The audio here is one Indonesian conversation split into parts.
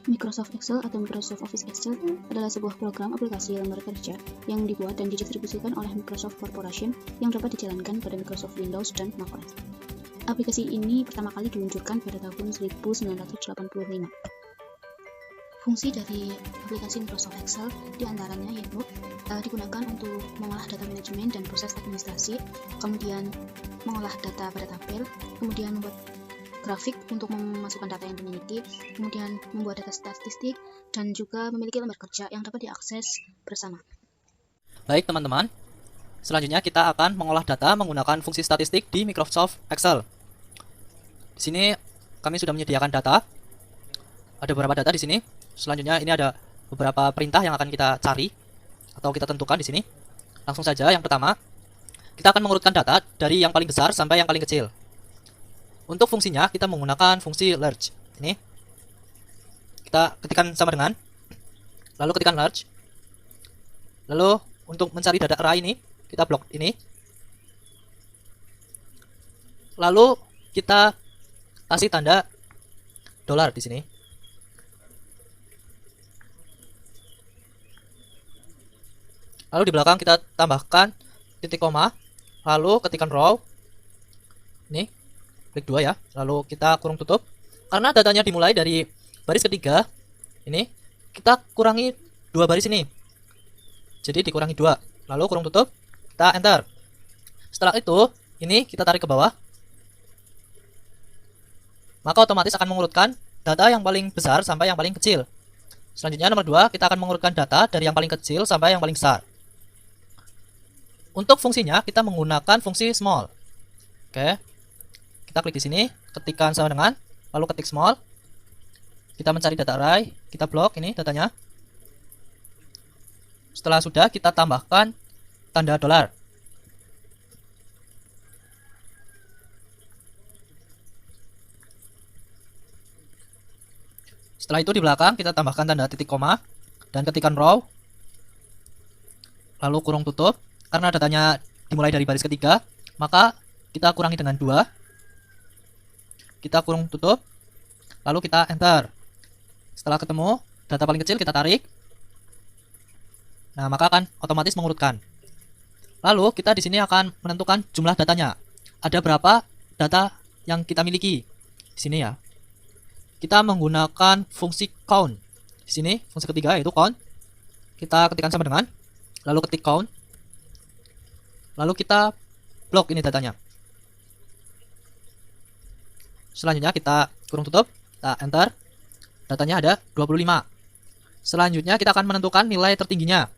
Microsoft Excel atau Microsoft Office Excel adalah sebuah program aplikasi lembar kerja yang dibuat dan didistribusikan oleh Microsoft Corporation yang dapat dijalankan pada Microsoft Windows dan macOS. Aplikasi ini pertama kali diluncurkan pada tahun 1985. Fungsi dari aplikasi Microsoft Excel diantaranya yaitu digunakan untuk mengolah data manajemen dan proses administrasi, kemudian mengolah data pada tabel, kemudian membuat grafik untuk memasukkan data yang dimiliki, kemudian membuat data statistik, dan juga memiliki lembar kerja yang dapat diakses bersama. Baik teman-teman, selanjutnya kita akan mengolah data menggunakan fungsi statistik di Microsoft Excel. Di sini kami sudah menyediakan data. Ada beberapa data di sini. Selanjutnya ini ada beberapa perintah yang akan kita cari atau kita tentukan di sini. Langsung saja, yang pertama, kita akan mengurutkan data dari yang paling besar sampai yang paling kecil. Untuk fungsinya kita menggunakan fungsi large. Ini kita ketikkan sama dengan, lalu ketikkan large. Lalu untuk mencari data array ini, kita blok ini. Lalu kita kasih tanda dolar di sini. Lalu di belakang kita tambahkan titik koma, lalu ketikkan row. Ini klik 2 ya, lalu kita kurung tutup. Karena datanya dimulai dari baris ketiga, ini kita kurangi 2 baris ini. Jadi dikurangi 2, lalu kurung tutup, kita enter. Setelah itu, ini kita tarik ke bawah. Maka otomatis akan mengurutkan data yang paling besar sampai yang paling kecil. Selanjutnya nomor 2, kita akan mengurutkan data dari yang paling kecil sampai yang paling besar. Untuk fungsinya kita menggunakan fungsi small. Oke. Kita klik di sini, ketikkan sama dengan, lalu ketik small. Kita mencari data array, kita blok ini datanya. Setelah sudah, kita tambahkan tanda dolar. Setelah itu di belakang kita tambahkan tanda titik koma dan ketikkan row. Lalu kurung tutup. Karena datanya dimulai dari baris ketiga, maka kita kurangi dengan 2. Kita kurung tutup, lalu kita enter. Setelah ketemu data paling kecil, kita tarik. Nah, maka akan otomatis mengurutkan. Lalu kita di sini akan menentukan jumlah datanya. Ada berapa data yang kita miliki di sini ya. Kita menggunakan fungsi count. Di sini fungsi ketiga yaitu count. Kita ketikkan sama dengan, lalu ketik count. Lalu kita blok ini datanya. Selanjutnya kita kurung tutup, kita enter. Datanya ada 25. Selanjutnya kita akan menentukan nilai tertingginya.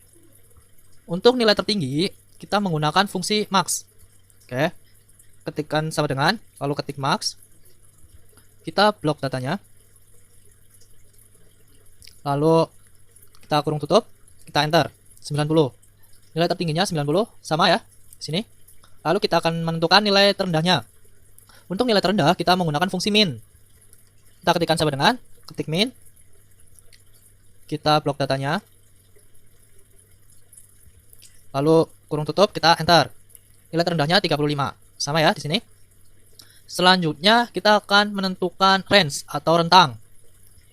Untuk nilai tertinggi, kita menggunakan fungsi max. Oke. Ketikkan sama dengan, lalu ketik max. Kita blok datanya. Lalu kita kurung tutup, kita enter. 90. Nilai tertingginya 90, sama ya. Sini. Lalu kita akan menentukan nilai terendahnya. Untuk nilai terendah kita menggunakan fungsi min. Kita ketikkan sama dengan, ketik min. Kita blok datanya. Lalu kurung tutup, kita enter. Nilai terendahnya 35. Sama ya di sini. Selanjutnya kita akan menentukan range atau rentang.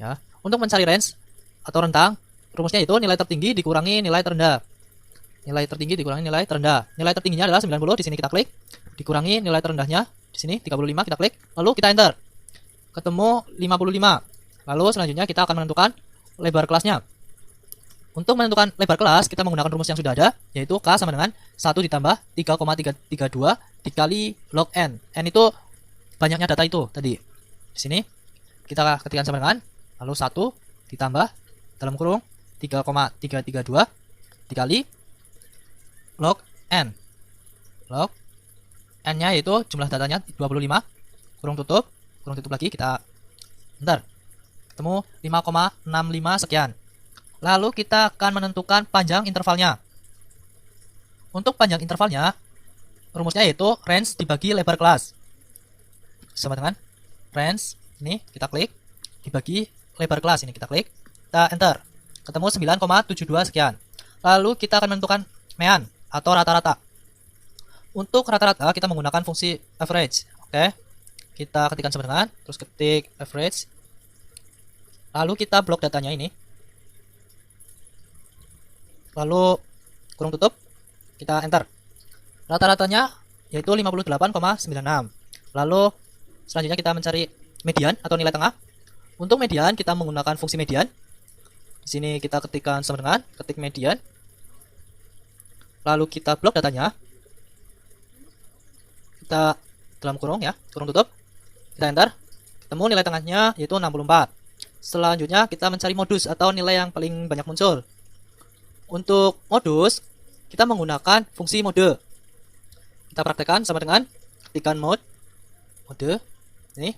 Ya. Untuk mencari range atau rentang, rumusnya itu nilai tertinggi dikurangi nilai terendah. Nilai tertinggi dikurangi nilai terendah. Nilai tertingginya adalah 90, di sini kita klik. Dikurangi nilai terendahnya, di sini 35, kita klik. Lalu kita enter. Ketemu 55. Lalu selanjutnya kita akan menentukan lebar kelasnya. Untuk menentukan lebar kelas, kita menggunakan rumus yang sudah ada, yaitu K sama dengan 1 ditambah 3,332 dikali log N. N itu banyaknya data itu tadi. Di sini kita ketikkan sama dengan, lalu 1 ditambah dalam kurung 3,332 dikali log N. Log N-nya yaitu jumlah datanya 25. Kurung tutup lagi, kita enter. Ketemu 5,65 sekian. Lalu kita akan menentukan panjang intervalnya. Untuk panjang intervalnya, rumusnya yaitu range dibagi lebar kelas. Sama dengan range, ini kita klik, dibagi lebar kelas, ini kita klik, kita enter. Ketemu 9,72 sekian. Lalu kita akan menentukan mean atau rata-rata. Untuk rata-rata kita menggunakan fungsi average. Oke. Kita ketikkan sama dengan, terus ketik average. Lalu kita blok datanya ini. Lalu kurung tutup, kita enter. Rata-ratanya yaitu 58,96. Lalu selanjutnya kita mencari median atau nilai tengah. Untuk median kita menggunakan fungsi median. Di sini kita ketikkan sama dengan ketik median. Lalu kita blok datanya. Kita dalam kurung ya, kurung tutup. Kita enter. Ketemu nilai tengahnya yaitu 64. Selanjutnya kita mencari modus atau nilai yang paling banyak muncul. Untuk modus kita menggunakan fungsi mode. Kita praktekkan sama dengan ketikan mode ini.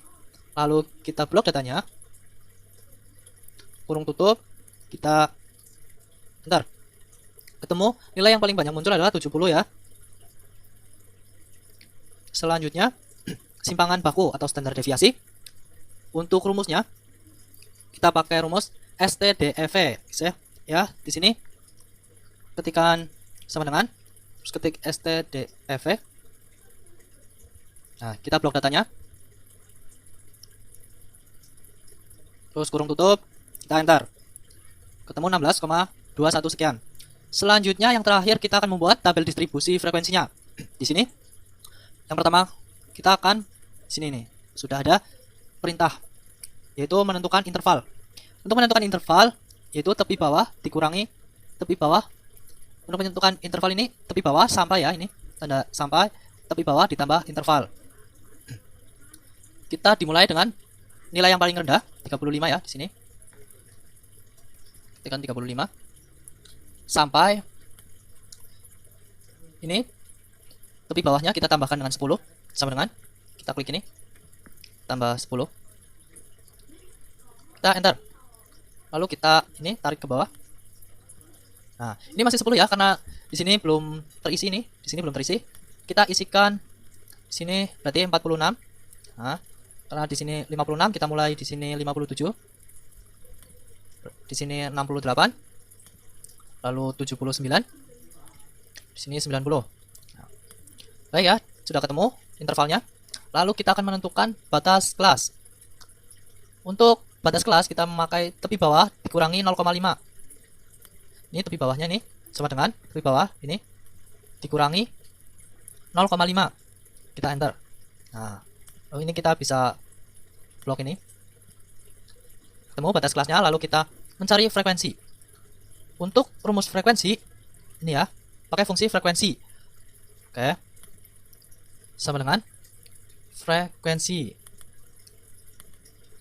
Lalu kita blok datanya. Kurung tutup. Kita enter. Ketemu nilai yang paling banyak muncul adalah 70 ya. Selanjutnya simpangan baku atau standar deviasi. Untuk rumusnya kita pakai rumus STDEV ya. Di sini ketikan sama dengan terus ketik STDEV. Nah, kita blok datanya. Terus kurung tutup, kita enter. Ketemu 16,21 sekian. Selanjutnya yang terakhir kita akan membuat tabel distribusi frekuensinya. Di sini yang pertama kita akan sini nih sudah ada perintah yaitu menentukan interval. Untuk menentukan interval yaitu tepi bawah dikurangi tepi bawah. Untuk menentukan interval ini tepi bawah sampai ya, ini tanda sampai tepi bawah ditambah interval. Kita dimulai dengan nilai yang paling rendah 35 ya di sini. Tekan 35 sampai ini tepi bawahnya kita tambahkan dengan 10 sama dengan kita klik ini tambah 10. Kita enter. Lalu kita ini tarik ke bawah. Nah, ini masih 10 ya karena di sini belum terisi nih, di sini belum terisi. Kita isikan di sini berarti 46. Nah, karena di sini 56, kita mulai di sini 57. Di sini 68. Lalu 79. Di sini 90. Nah, baik ya, sudah ketemu intervalnya. Lalu kita akan menentukan batas kelas. Untuk batas kelas kita memakai tepi bawah dikurangi 0,5. Ini tepi bawahnya nih sama dengan tepi bawah ini dikurangi 0,5. Kita enter. Nah, ini kita bisa blok ini. Ketemu batas kelasnya, lalu kita mencari frekuensi. Untuk rumus frekuensi ini ya, pakai fungsi frekuensi. Oke. Sama dengan frekuensi.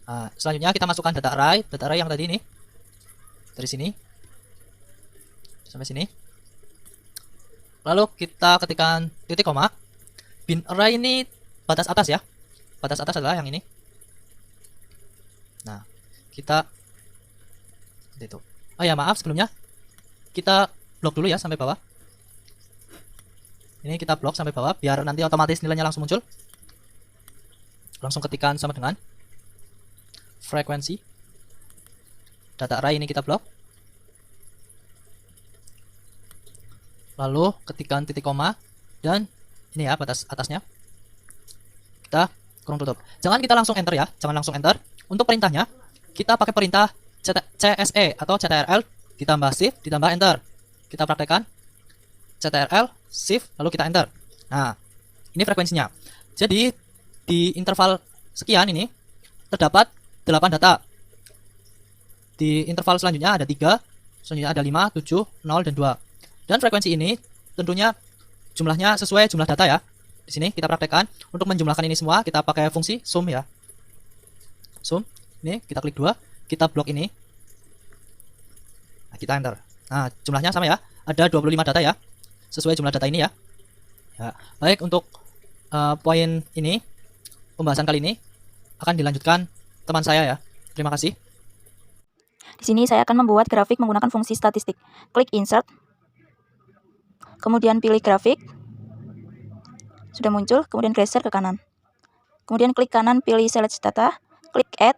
Nah, selanjutnya kita masukkan data array yang tadi ini. Dari sini sampai sini. Lalu kita ketikkan titik koma. Bin array ini batas atas ya. Batas atas adalah yang ini. Nah, kita itu. Oh ya, maaf sebelumnya. Kita blok dulu ya sampai bawah. Ini kita blok sampai bawah biar nanti otomatis nilainya langsung muncul. Langsung ketikkan sama dengan frekuensi. Data array ini kita blok. Lalu ketikkan titik koma dan ini ya batas atasnya. Kita kurung tutup. Jangan kita langsung enter ya, jangan langsung enter. Untuk perintahnya kita pakai perintah CSE atau CTRL ditambah shift ditambah enter. Kita praktekkan CTRL shift lalu kita enter. Nah, ini frekuensinya. Jadi di interval sekian ini terdapat 8 data. Di interval selanjutnya ada 3, selanjutnya ada 5, 7, 0 dan 2. Dan frekuensi ini tentunya jumlahnya sesuai jumlah data ya. Di sini kita praktekkan untuk menjumlahkan ini semua kita pakai fungsi sum ya. Sum. Ini kita klik 2, kita blok ini. Nah, kita enter. Nah, jumlahnya sama ya. Ada 25 data ya. Sesuai jumlah data ini ya. Ya, baik untuk poin ini pembahasan kali ini akan dilanjutkan teman saya ya. Terima kasih. Di sini saya akan membuat grafik menggunakan fungsi statistik. Klik insert. Kemudian pilih grafik. Sudah muncul, kemudian geser ke kanan. Kemudian klik kanan, pilih select data, klik add.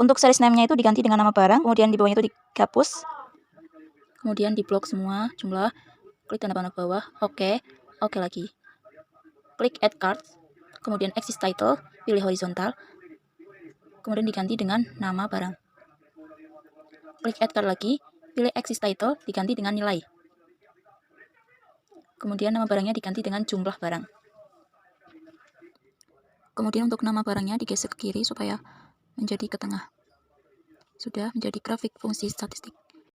Untuk series name-nya itu diganti dengan nama barang, kemudian di bawahnya itu dihapus. Kemudian di blok semua jumlah, klik tanda panah bawah, oke lagi. Klik add card, kemudian exist title, pilih horizontal. Kemudian diganti dengan nama barang. klik add card lagi, pilih exist title, diganti dengan nilai. Kemudian nama barangnya diganti dengan jumlah barang. Kemudian untuk nama barangnya digeser ke kiri supaya menjadi ke tengah. Sudah menjadi grafik fungsi statistik.